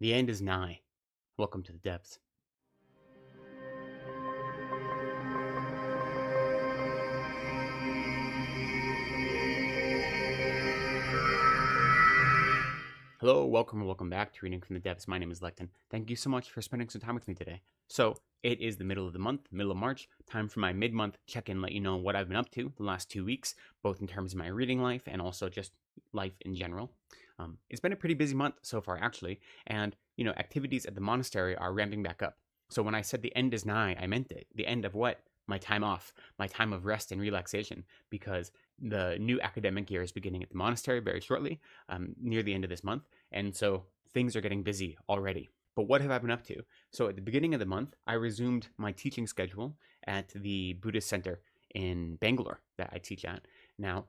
The end is nigh. Welcome to the depths. Hello, welcome back to Reading from the Depths. My name is Lecton. Thank you so much for spending some time with me today. So, it is the middle of the month, middle of March, time for my mid-month check-in, let you know what I've been up to the last 2 weeks, both in terms of my reading life and also just life in general. It's been a pretty busy month so far, actually, and, activities at the monastery are ramping back up. So when I said the end is nigh, I meant it. The end of what? My time off, my time of rest and relaxation, because the new academic year is beginning at the monastery very shortly, near the end of this month, and so things are getting busy already. But what have I been up to? So at the beginning of the month, I resumed my teaching schedule at the Buddhist center in Bangalore that I teach at. Now,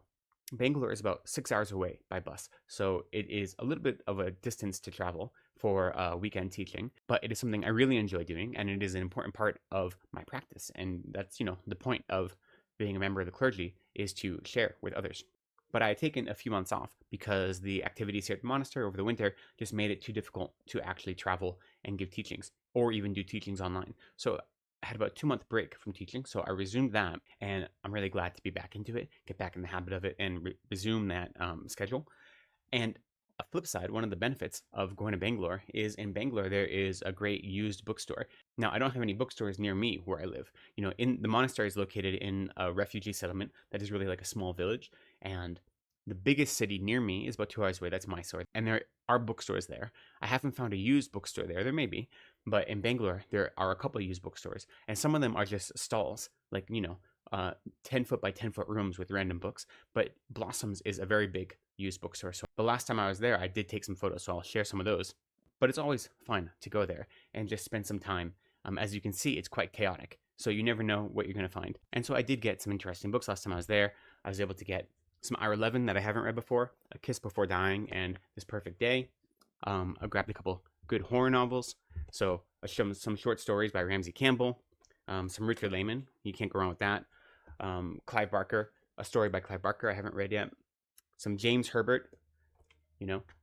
Bangalore is about 6 hours away by bus, so it is a little bit of a distance to travel for weekend teaching, but it is something I really enjoy doing, and it is an important part of my practice. And that's, the point of being a member of the clergy is to share with others. But I had taken a few months off because the activities here at the monastery over the winter just made it too difficult to actually travel and give teachings or even do teachings online. So I had about a 2-month break from teaching, so I resumed that, and I'm really glad to be back into it, get back in the habit of it, and resume that schedule. And a flip side, one of the benefits of going to Bangalore is in Bangalore there is a great used bookstore. Now, I don't have any bookstores near me where I live. In the monastery is located in a refugee settlement that is really like a small village, and the biggest city near me is about 2 hours away. That's Mysore, and there are bookstores there. I haven't found a used bookstore there. There may be, but in Bangalore there are a couple of used bookstores, and some of them are just stalls, like 10-foot by 10-foot rooms with random books. But Blossoms is a very big used bookstore. So the last time I was there, I did take some photos, so I'll share some of those. But it's always fun to go there and just spend some time. As you can see, it's quite chaotic, so you never know what you're going to find. And so I did get some interesting books last time I was there. I was able to get some Ira Levin that I haven't read before, A Kiss Before Dying and This Perfect Day. I grabbed a couple good horror novels. So some short stories by Ramsey Campbell, some Richard Lehman. You can't go wrong with that. Clive Barker, a story by Clive Barker I haven't read yet. Some James Herbert.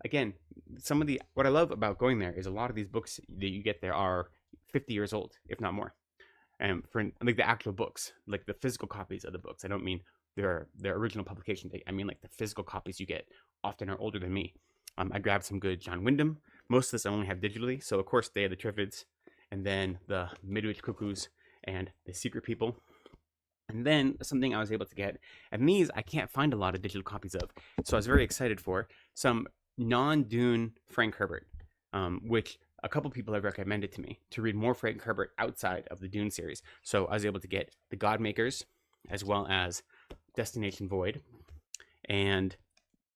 Again, what I love about going there is a lot of these books that you get there are 50 years old, if not more. And for like the actual books, like the physical copies of the books. I don't mean their original publication date. I mean like the physical copies you get often are older than me. I grabbed some good John Wyndham. Most of this I only have digitally. So of course Day of the Triffids, and then the Midwich Cuckoos and the Secret People. And then something I was able to get, and these I can't find a lot of digital copies of. So I was very excited for some non-Dune Frank Herbert, which a couple people have recommended to me to read more Frank Herbert outside of the Dune series. So I was able to get The Godmakers, as well as Destination Void, and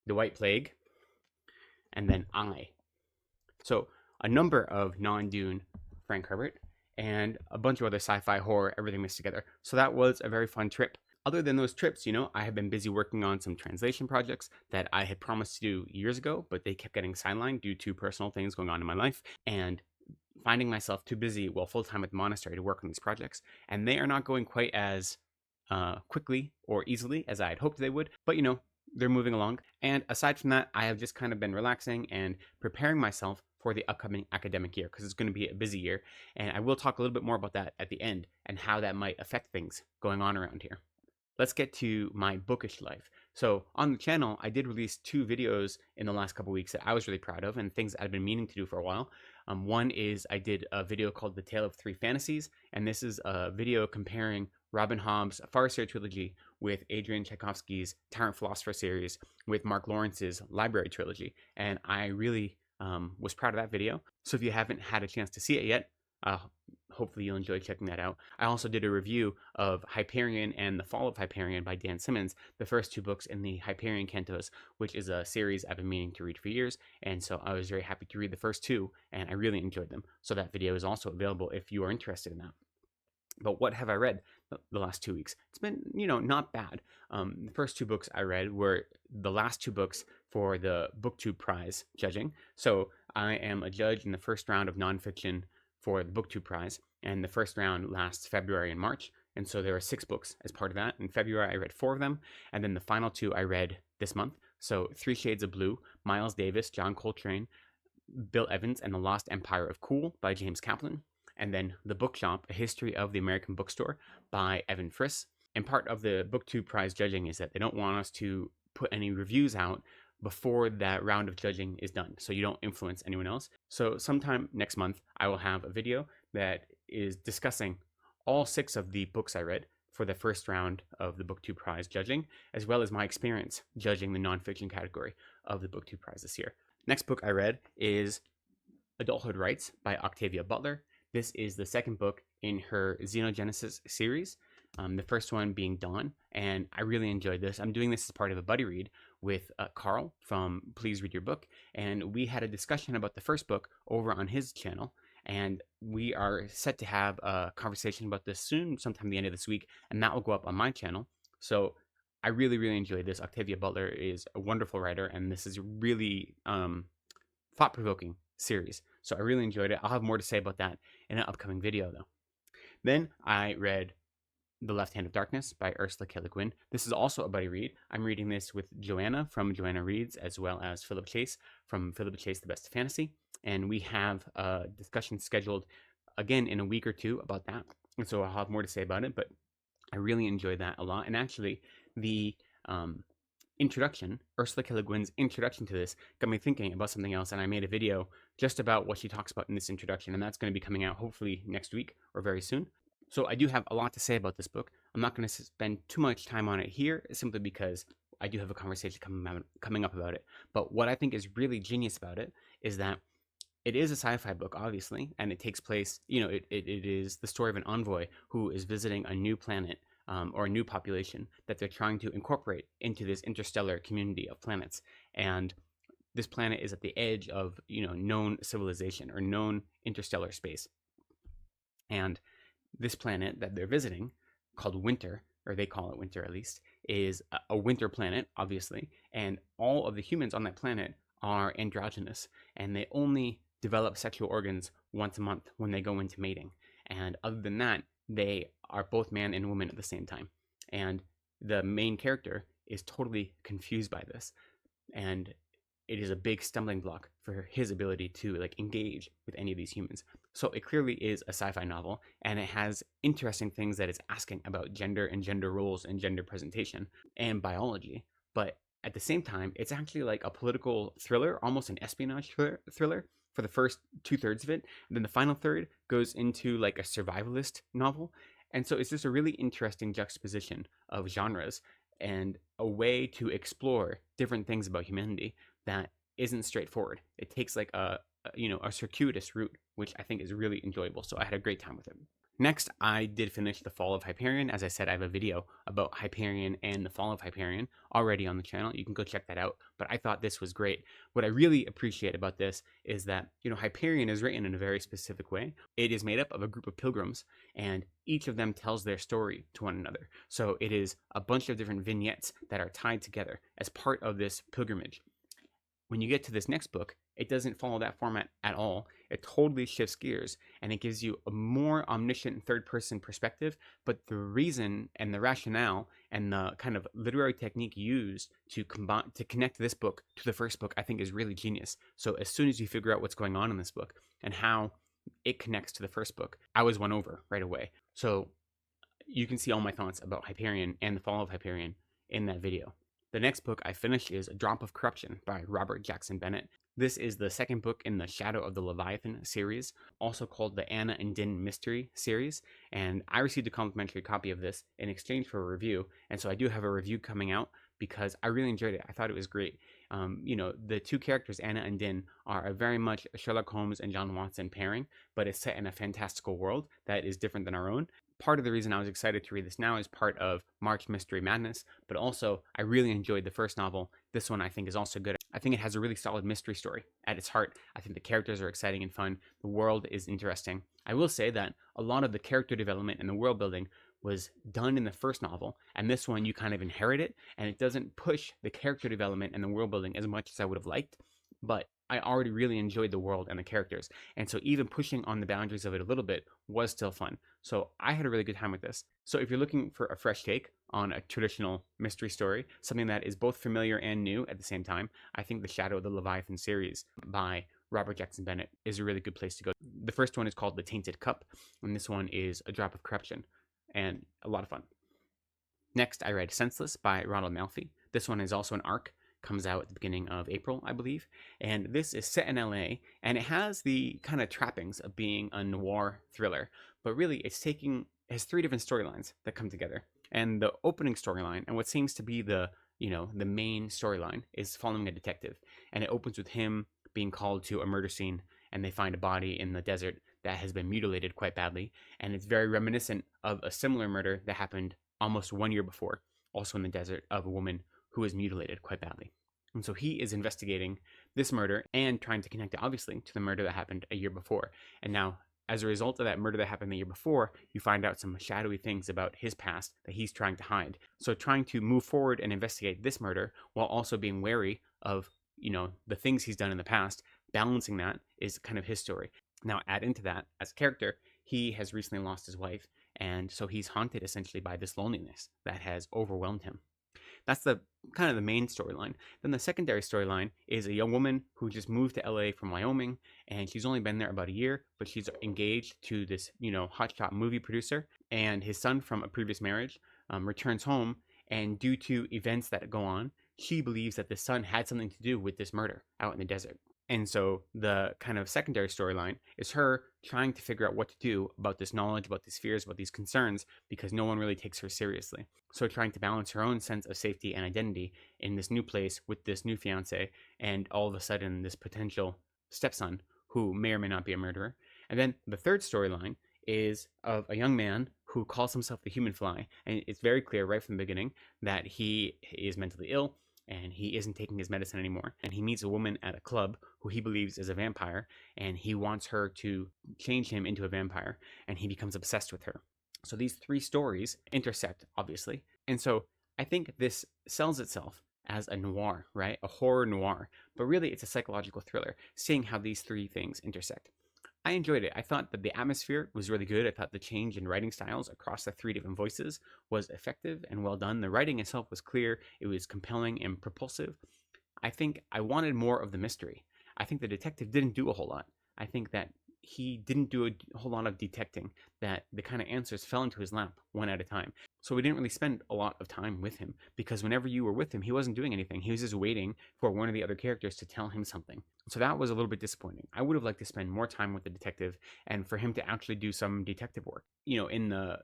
The White Plague, and then I. So a number of non-Dune Frank Herbert, and a bunch of other sci-fi, horror, everything mixed together. So that was a very fun trip. Other than those trips, I have been busy working on some translation projects that I had promised to do years ago, but they kept getting sidelined due to personal things going on in my life, and finding myself too busy while full-time at the monastery to work on these projects. And they are not going quite as quickly or easily as I had hoped they would, but they're moving along. And aside from that, I have just kind of been relaxing and preparing myself for the upcoming academic year, because it's going to be a busy year, and I will talk a little bit more about that at the end and how that might affect things going on around here. Let's get to my bookish life. So on the channel, I did release 2 videos in the last couple weeks that I was really proud of, and things I've been meaning to do for a while. One is I did a video called The Tale of Three Fantasies, and this is a video comparing Robin Hobb's Farseer trilogy with Adrian Tchaikovsky's Tyrant Philosopher series with Mark Lawrence's Library trilogy, and I really was proud of that video. So if you haven't had a chance to see it yet, hopefully you'll enjoy checking that out. I also did a review of Hyperion and the Fall of Hyperion by Dan Simmons, the first 2 books in the Hyperion Cantos, which is a series I've been meaning to read for years, and so I was very happy to read the first 2, and I really enjoyed them. So that video is also available if you are interested in that. But what have I read the last 2 weeks? It's been, not bad. The first 2 books I read were the last 2 books for the BookTube Prize judging. So I am a judge in the first round of nonfiction for the BookTube Prize, and the first round lasts February and March. And so there are 6 books as part of that. In February, I read 4 of them, and then the final 2 I read this month. So 3 Shades of Blue, Miles Davis, John Coltrane, Bill Evans and the Lost Empire of Cool by James Kaplan, and then The Bookshop, A History of the American Bookstore by Evan Friss. And part of the BookTube prize judging is that they don't want us to put any reviews out before that round of judging is done, so you don't influence anyone else. So sometime next month, I will have a video that is discussing all 6 of the books I read for the first round of the BookTube prize judging, as well as my experience judging the nonfiction category of the BookTube prize this year. Next book I read is Adulthood Rights by Octavia Butler. This is the second book in her Xenogenesis series, the first one being Dawn, and I really enjoyed this. I'm doing this as part of a buddy read with Carl from Please Read Your Book, and we had a discussion about the first book over on his channel, and we are set to have a conversation about this soon, sometime the end of this week, and that will go up on my channel. So I really, really enjoyed this. Octavia Butler is a wonderful writer, and this is really thought-provoking series. So I really enjoyed it. I'll have more to say about that in an upcoming video, though. Then I read The Left Hand of Darkness by Ursula K. Le Guin. This is also a buddy read. I'm reading this with Joanna from Joanna Reads, as well as Philip Chase from Philip Chase The Best of Fantasy. And we have a discussion scheduled again in a week or two about that. And so I'll have more to say about it, but I really enjoyed that a lot. And actually, the introduction, Ursula K. Le Guin's introduction to this, got me thinking about something else, and I made a video just about what she talks about in this introduction, and that's going to be coming out hopefully next week or very soon. So I do have a lot to say about this book. I'm not going to spend too much time on it here, simply because I do have a conversation coming up about it. But what I think is really genius about it is that it is a sci-fi book, obviously, and it takes place, it is the story of an envoy who is visiting a new planet, or a new population that they're trying to incorporate into this interstellar community of planets. And this planet is at the edge of, known civilization or known interstellar space. And this planet that they're visiting, called Winter, or they call it Winter at least, is a winter planet, obviously. And all of the humans on that planet are androgynous, and they only develop sexual organs once a month when they go into mating. And other than that, they are both man and woman at the same time. And the main character is totally confused by this. And it is a big stumbling block for his ability to engage with any of these humans. So it clearly is a sci-fi novel, and it has interesting things that it's asking about gender and gender roles and gender presentation and biology. But at the same time, it's actually like a political thriller, almost an espionage thriller for the first 2/3 of it. And then the final third goes into like a survivalist novel. And so it's just a really interesting juxtaposition of genres and a way to explore different things about humanity that isn't straightforward. It takes like a circuitous route, which I think is really enjoyable. So I had a great time with it. Next, I did finish The Fall of Hyperion. As I said, I have a video about Hyperion and The Fall of Hyperion already on the channel. You can go check that out. But I thought this was great. What I really appreciate about this is that, Hyperion is written in a very specific way. It is made up of a group of pilgrims, and each of them tells their story to one another. So it is a bunch of different vignettes that are tied together as part of this pilgrimage. When you get to this next book, it doesn't follow that format at all. It totally shifts gears, and it gives you a more omniscient third-person perspective, but the reason and the rationale and the kind of literary technique used to connect this book to the first book, I think is really genius. So as soon as you figure out what's going on in this book and how it connects to the first book, I was won over right away. So you can see all my thoughts about Hyperion and The Fall of Hyperion in that video. The next book I finished is A Drop of Corruption by Robert Jackson Bennett. This is the second book in the Shadow of the Leviathan series, also called the Anna and Din Mystery series, and I received a complimentary copy of this in exchange for a review, and so I do have a review coming out because I really enjoyed it. I thought it was great. The two characters, Anna and Din, are a very much Sherlock Holmes and John Watson pairing, but it's set in a fantastical world that is different than our own. Part of the reason I was excited to read this now is part of March Mystery Madness, but also I really enjoyed the first novel. This one I think is also good. I think it has a really solid mystery story at its heart. I think the characters are exciting and fun. The world is interesting. I will say that a lot of the character development and the world building was done in the first novel, and this one you kind of inherit it, and it doesn't push the character development and the world building as much as I would have liked, but I already really enjoyed the world and the characters, and so even pushing on the boundaries of it a little bit was still fun. So I had a really good time with this. So if you're looking for a fresh take on a traditional mystery story, something that is both familiar and new at the same time, I think the Shadow of the Leviathan series by Robert Jackson Bennett is a really good place to go. The first one is called The Tainted Cup, and this one is A Drop of Corruption, and a lot of fun. Next, I read Senseless by Ronald Malfi. This one is also an arc, comes out at the beginning of April, I believe, and this is set in LA, and it has the kind of trappings of being a noir thriller, but really it has three different storylines that come together. And the opening storyline, and what seems to be the main storyline, is following a detective, and it opens with him being called to a murder scene, and they find a body in the desert that has been mutilated quite badly, and it's very reminiscent of a similar murder that happened almost 1 year before, also in the desert, of a woman who was mutilated quite badly. And so he is investigating this murder and trying to connect it, obviously, to the murder that happened a year before. And now, as a result of that murder that happened the year before, you find out some shadowy things about his past that he's trying to hide. So trying to move forward and investigate this murder while also being wary of, the things he's done in the past, balancing that is kind of his story. Now, add into that, as a character, he has recently lost his wife, and so he's haunted essentially by this loneliness that has overwhelmed him. That's the kind of the main storyline. Then the secondary storyline is a young woman who just moved to LA from Wyoming, and she's only been there about a year, but she's engaged to this, hotshot movie producer, and his son from a previous marriage returns home, and due to events that go on, she believes that the son had something to do with this murder out in the desert. And so the kind of secondary storyline is her trying to figure out what to do about this knowledge, about these fears, about these concerns, because no one really takes her seriously. So trying to balance her own sense of safety and identity in this new place with this new fiance, and all of a sudden this potential stepson who may or may not be a murderer. And then the third storyline is of a young man who calls himself the Human Fly. And it's very clear right from the beginning that he is mentally ill, and he isn't taking his medicine anymore. And he meets a woman at a club who he believes is a vampire, and he wants her to change him into a vampire, and he becomes obsessed with her. So these three stories intersect, obviously. And so I think this sells itself as a noir, right? A horror noir. But really, it's a psychological thriller, seeing how these three things intersect. I enjoyed it. I thought that the atmosphere was really good. I thought the change in writing styles across the three different voices was effective and well done. The writing itself was clear. It was compelling and propulsive. I think I wanted more of the mystery. I think the detective didn't do a whole lot. I think that he didn't do a whole lot of detecting, that the kind of answers fell into his lap one at a time. So we didn't really spend a lot of time with him, because whenever you were with him, he wasn't doing anything. He was just waiting for one of the other characters to tell him something. So that was a little bit disappointing. I would have liked to spend more time with the detective and for him to actually do some detective work. In the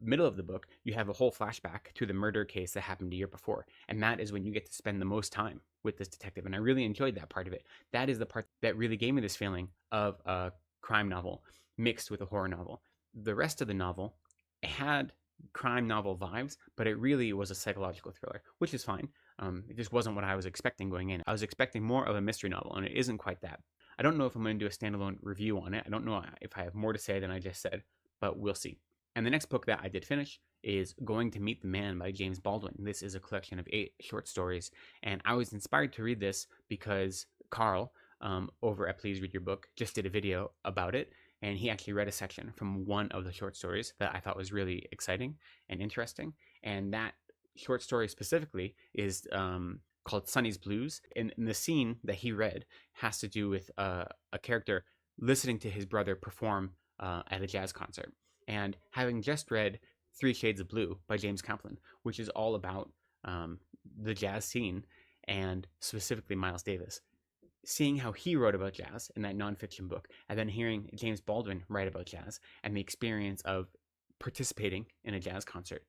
middle of the book, you have a whole flashback to the murder case that happened a year before. And that is when you get to spend the most time with this detective. And I really enjoyed that part of it. That is the part that really gave me this feeling of a crime novel mixed with a horror novel. The rest of the novel had crime novel vibes, but it really was a psychological thriller, which is fine. It just wasn't what I was expecting going in. I was expecting more of a mystery novel, and it isn't quite that. I don't know if I'm going to do a standalone review on it. I don't know if I have more to say than I just said, but we'll see. And the next book that I did finish is Going to Meet the Man by James Baldwin. This is a collection of 8 short stories, and I was inspired to read this because Carl, over at Please Read Your Book, just did a video about it, and he actually read a section from one of the short stories that I thought was really exciting and interesting. And that short story specifically is called Sonny's Blues. And the scene that he read has to do with a character listening to his brother perform at a jazz concert. And having just read 3 Shades of Blue by James Kaplan, which is all about the jazz scene, and specifically Miles Davis, seeing how he wrote about jazz in that nonfiction book, and then hearing James Baldwin write about jazz, and the experience of participating in a jazz concert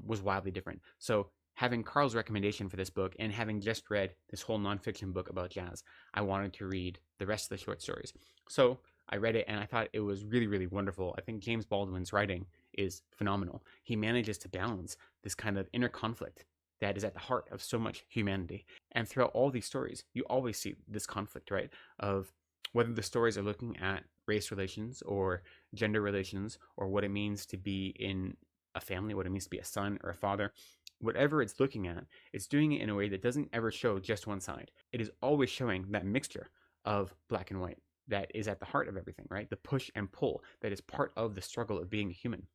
was wildly different. So having Carl's recommendation for this book, and having just read this whole nonfiction book about jazz, I wanted to read the rest of the short stories. So I read it, and I thought it was really, really wonderful. I think James Baldwin's writing is phenomenal. He manages to balance this kind of inner conflict that is at the heart of so much humanity. And throughout all these stories, you always see this conflict, right? Of whether the stories are looking at race relations or gender relations, or what it means to be in a family, what it means to be a son or a father. Whatever it's looking at, it's doing it in a way that doesn't ever show just one side. It is always showing that mixture of black and white that is at the heart of everything, right? The push and pull that is part of the struggle of being a human.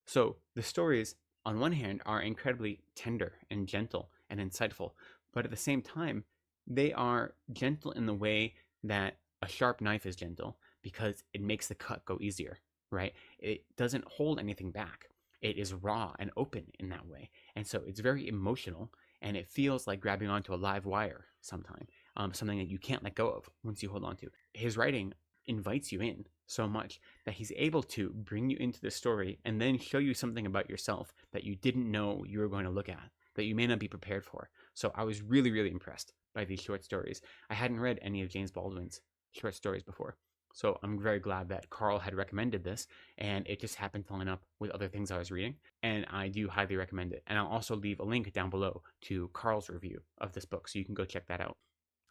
So the stories, on one hand, are incredibly tender and gentle and insightful, but at the same time, they are gentle in the way that a sharp knife is gentle because it makes the cut go easier, right? It doesn't hold anything back. It is raw and open in that way. And so it's very emotional, and it feels like grabbing onto a live wire sometimes, something that you can't let go of once you hold on to. His writing invites you in so much that he's able to bring you into the story and then show you something about yourself that you didn't know you were going to look at, that you may not be prepared for. So I was really, really impressed by these short stories. I hadn't read any of James Baldwin's short stories before. So I'm very glad that Carl had recommended this, and it just happened to line up with other things I was reading, and I do highly recommend it. And I'll also leave a link down below to Carl's review of this book, so you can go check that out.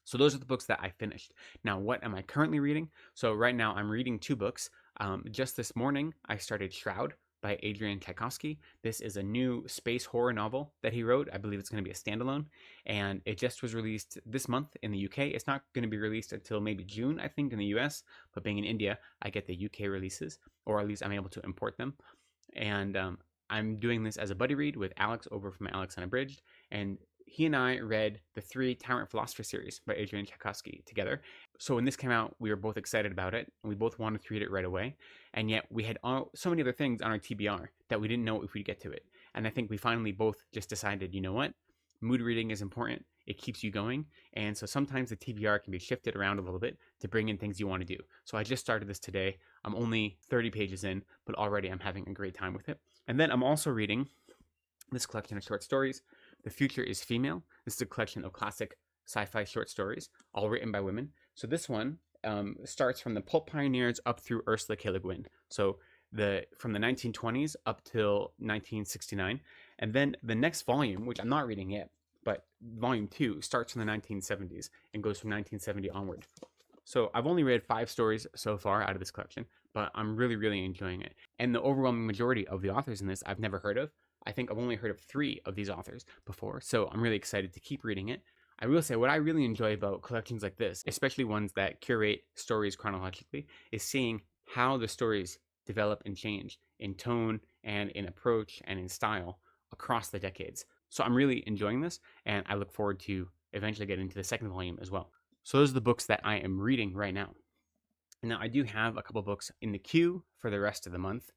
So those are the books that I finished. Now, what am I currently reading? So right now I'm reading 2 books. Just this morning, I started Shroud by Adrian Tchaikovsky. This is a new space horror novel that he wrote. I believe it's going to be a standalone, and it just was released this month in the UK. It's not going to be released until maybe June, I think, in the US, but being in India, I get the UK releases, or at least I'm able to import them. And I'm doing this as a buddy read with Alex over from Alex Unabridged, and he and I read the 3 Tyrant Philosopher series by Adrian Tchaikovsky together. So when this came out, we were both excited about it, and we both wanted to read it right away. And yet we had so many other things on our TBR that we didn't know if we'd get to it. And I think we finally both just decided, you know what? Mood reading is important. It keeps you going. And so sometimes the TBR can be shifted around a little bit to bring in things you want to do. So I just started this today. I'm only 30 pages in, but already I'm having a great time with it. And then I'm also reading this collection of short stories. The Future is Female. This is a collection of classic sci-fi short stories, all written by women. So this one starts from the pulp pioneers up through Ursula K. Le Guin. So from the 1920s up till 1969. And then the next volume, which I'm not reading yet, but volume 2 starts from the 1970s and goes from 1970 onward. So I've only read 5 stories so far out of this collection, but I'm really, really enjoying it. And the overwhelming majority of the authors in this I've never heard of. I think I've only heard of 3 of these authors before, so I'm really excited to keep reading it. I will say what I really enjoy about collections like this, especially ones that curate stories chronologically, is seeing how the stories develop and change in tone and in approach and in style across the decades. So I'm really enjoying this, and I look forward to eventually getting into the second volume as well. So those are the books that I am reading right now. Now I do have a couple books in the queue for the rest of the month,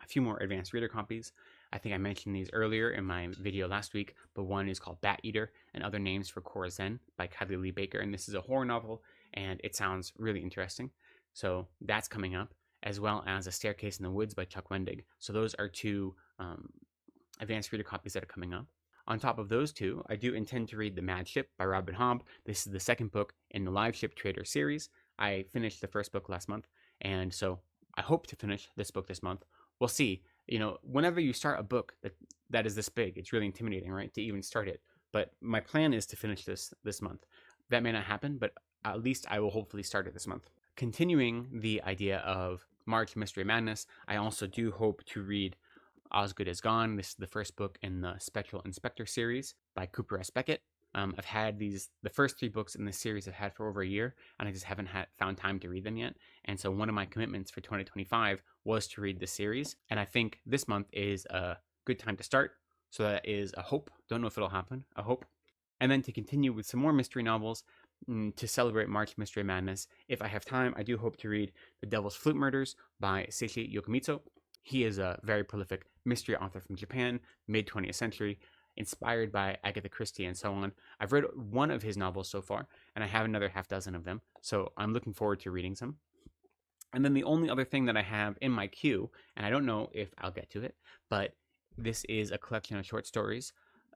a few more advanced reader copies. I think I mentioned these earlier in my video last week, but one is called Bat Eater and Other Names for Cora Zen by Kylie Lee Baker, and this is a horror novel, and it sounds really interesting. So that's coming up, as well as A Staircase in the Woods by Chuck Wendig. So those are 2 advanced reader copies that are coming up. On top of those 2, I do intend to read The Mad Ship by Robin Hobb. This is the second book in the Live Ship Trader series. I finished the first book last month, and so I hope to finish this book this month. We'll see. You know, whenever you start a book that is this big, it's really intimidating, right, to even start it. But my plan is to finish this month. That may not happen, but at least I will hopefully start it this month. Continuing the idea of March Mystery Madness, I also do hope to read Osgood Is Gone. This is the first book in the Spectral Inspector series by Cooper S. Beckett. I've had the first 3 books in this series I've had for over a year, and I just haven't found time to read them yet. And so one of my commitments for 2025 was to read this series, and I think this month is a good time to start. So that is a hope. Don't know if it'll happen. A hope. And then to continue with some more mystery novels to celebrate March Mystery Madness. If I have time, I do hope to read The Devil's Flute Murders by Seishi Yokomitsu. He is a very prolific mystery author from Japan, mid-20th century, inspired by Agatha Christie and so on. I've read one of his novels so far, and I have another half dozen of them, so I'm looking forward to reading some. And then the only other thing that I have in my queue, and I don't know if I'll get to it, but this is a collection of short stories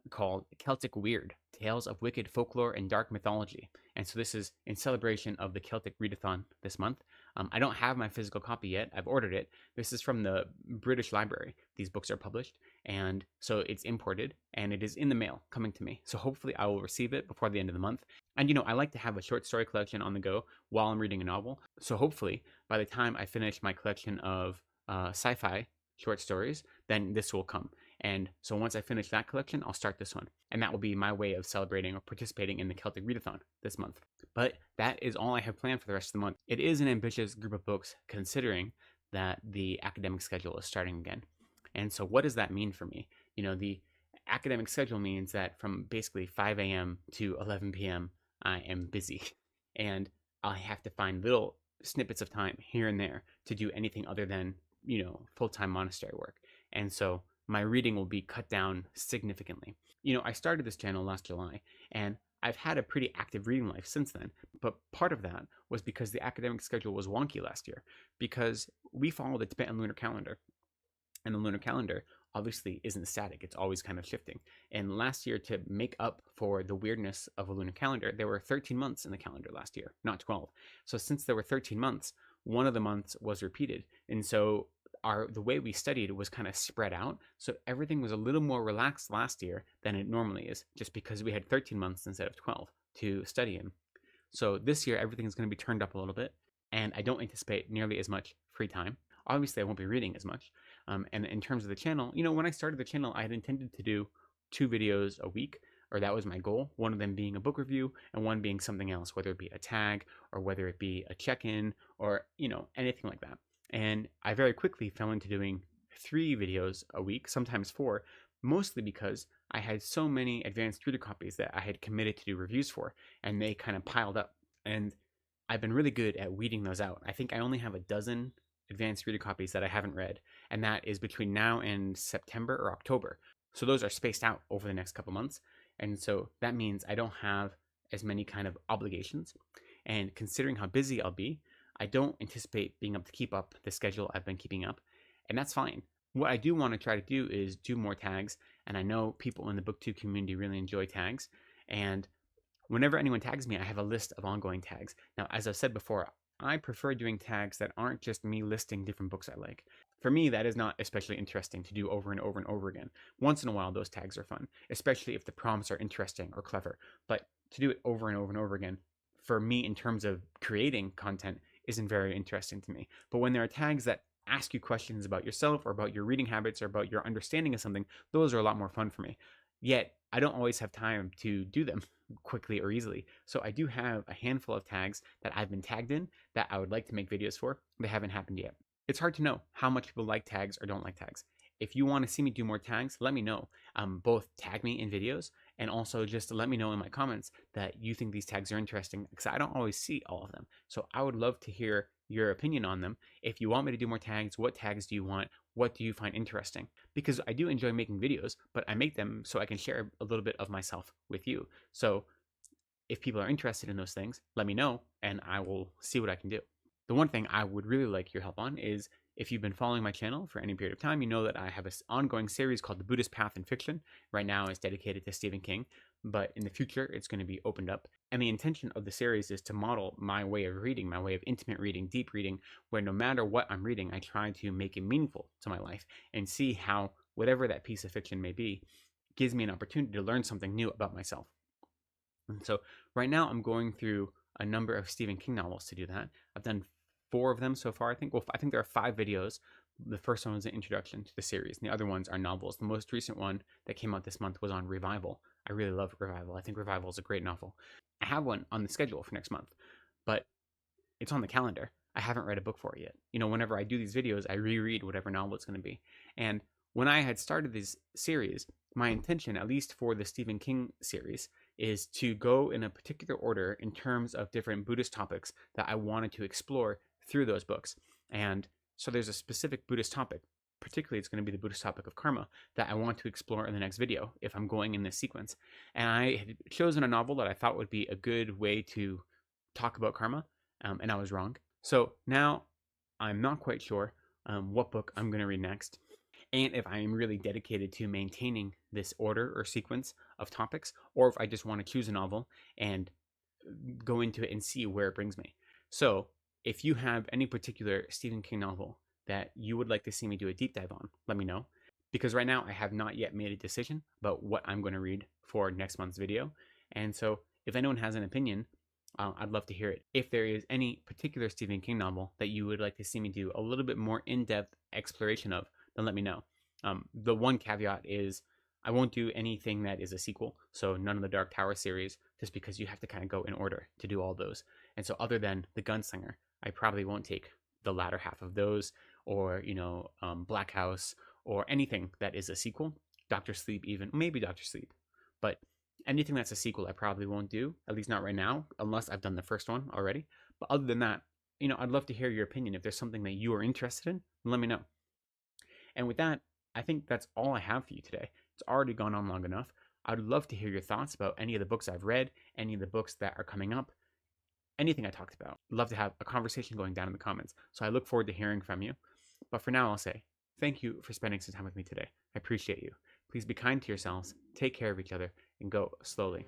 called Celtic Weird, Tales of Wicked Folklore and Dark Mythology. And so this is in celebration of the Celtic Readathon this month. I don't have my physical copy yet. I've ordered it. This is from the British Library. These books are published, and so it's imported, and it is in the mail coming to me. So hopefully I will receive it before the end of the month. And, you know, I like to have a short story collection on the go while I'm reading a novel. So hopefully by the time I finish my collection of sci-fi short stories, then this will come. And so once I finish that collection, I'll start this one. And that will be my way of celebrating or participating in the Celtic Readathon this month. But that is all I have planned for the rest of the month. It is an ambitious group of books considering that the academic schedule is starting again. And so what does that mean for me? You know, the academic schedule means that from basically 5 a.m. to 11 p.m., I am busy. And I have to find little snippets of time here and there to do anything other than, full-time monastery work. And so my reading will be cut down significantly. I started this channel last July, and I've had a pretty active reading life since then, but part of that was because the academic schedule was wonky last year, because we follow the Tibetan lunar calendar, and the lunar calendar obviously isn't static, it's always kind of shifting. And last year, to make up for the weirdness of a lunar calendar, there were 13 months in the calendar last year, not 12. So since there were 13 months, one of the months was repeated. And so the way we studied was kind of spread out. So everything was a little more relaxed last year than it normally is, just because we had 13 months instead of 12 to study in. So this year, everything is going to be turned up a little bit, and I don't anticipate nearly as much free time. Obviously, I won't be reading as much. And in terms of the channel, when I started the channel, I had intended to do 2 videos a week, or that was my goal. One of them being a book review, and one being something else, whether it be a tag, or whether it be a check-in, or, anything like that. And I very quickly fell into doing 3 videos a week, sometimes 4, mostly because I had so many advanced reader copies that I had committed to do reviews for, and they kind of piled up. And I've been really good at weeding those out. I think I only have a dozen advanced reader copies that I haven't read, and that is between now and September or October. So those are spaced out over the next couple months, and so that means I don't have as many kind of obligations. And considering how busy I'll be, I don't anticipate being able to keep up the schedule I've been keeping up, and that's fine. What I do want to try to do is do more tags, and I know people in the booktube community really enjoy tags, and whenever anyone tags me, I have a list of ongoing tags. Now, as I've said before, I prefer doing tags that aren't just me listing different books I like. For me, that is not especially interesting to do over and over and over again. Once in a while, those tags are fun, especially if the prompts are interesting or clever. But to do it over and over and over again, for me, in terms of creating content, isn't very interesting to me. But when there are tags that ask you questions about yourself, or about your reading habits, or about your understanding of something, those are a lot more fun for me. Yet, I don't always have time to do them quickly or easily. So I do have a handful of tags that I've been tagged in that I would like to make videos for. They haven't happened yet. It's hard to know how much people like tags or don't like tags. If you want to see me do more tags, let me know. Both tag me in videos, and also just let me know in my comments that you think these tags are interesting, because I don't always see all of them. So I would love to hear your opinion on them. If you want me to do more tags, what tags do you want? What do you find interesting? Because I do enjoy making videos, but I make them so I can share a little bit of myself with you. So if people are interested in those things, let me know, and I will see what I can do. The one thing I would really like your help on is, if you've been following my channel for any period of time, you know that I have an ongoing series called The Buddhist Path in Fiction. Right now it's dedicated to Stephen King, but in the future it's going to be opened up. And the intention of the series is to model my way of reading, my way of intimate reading, deep reading, where no matter what I'm reading, I try to make it meaningful to my life, and see how whatever that piece of fiction may be gives me an opportunity to learn something new about myself. And so right now I'm going through a number of Stephen King novels to do that. I've done 4 of them so far, I think. Well, I think there are 5 videos. The first one was an introduction to the series, and the other ones are novels. The most recent one that came out this month was on Revival. I really love Revival. I think Revival is a great novel. I have one on the schedule for next month, but it's on the calendar. I haven't read a book for it yet. Whenever I do these videos, I reread whatever novel it's going to be. And when I had started this series, my intention, at least for the Stephen King series, is to go in a particular order in terms of different Buddhist topics that I wanted to explore through those books. And so there's a specific Buddhist topic, particularly it's going to be the Buddhist topic of karma, that I want to explore in the next video if I'm going in this sequence. And I had chosen a novel that I thought would be a good way to talk about karma, and I was wrong. So now I'm not quite sure what book I'm going to read next, and if I am really dedicated to maintaining this order or sequence of topics, or if I just want to choose a novel and go into it and see where it brings me. So if you have any particular Stephen King novel that you would like to see me do a deep dive on, let me know. Because right now I have not yet made a decision about what I'm going to read for next month's video. And so if anyone has an opinion, I'd love to hear it. If there is any particular Stephen King novel that you would like to see me do a little bit more in-depth exploration of, then let me know. The one caveat is I won't do anything that is a sequel, so none of the Dark Tower series, just because you have to kind of go in order to do all those. And so other than The Gunslinger, I probably won't take the latter half of those, or, Black House, or anything that is a sequel. Dr. Sleep even, maybe Dr. Sleep. But anything that's a sequel I probably won't do, at least not right now, unless I've done the first one already. But other than that, I'd love to hear your opinion. If there's something that you are interested in, let me know. And with that, I think that's all I have for you today. It's already gone on long enough. I'd love to hear your thoughts about any of the books I've read, any of the books that are coming up, anything I talked about. I'd love to have a conversation going down in the comments. So I look forward to hearing from you. But for now, I'll say thank you for spending some time with me today. I appreciate you. Please be kind to yourselves, take care of each other, and go slowly.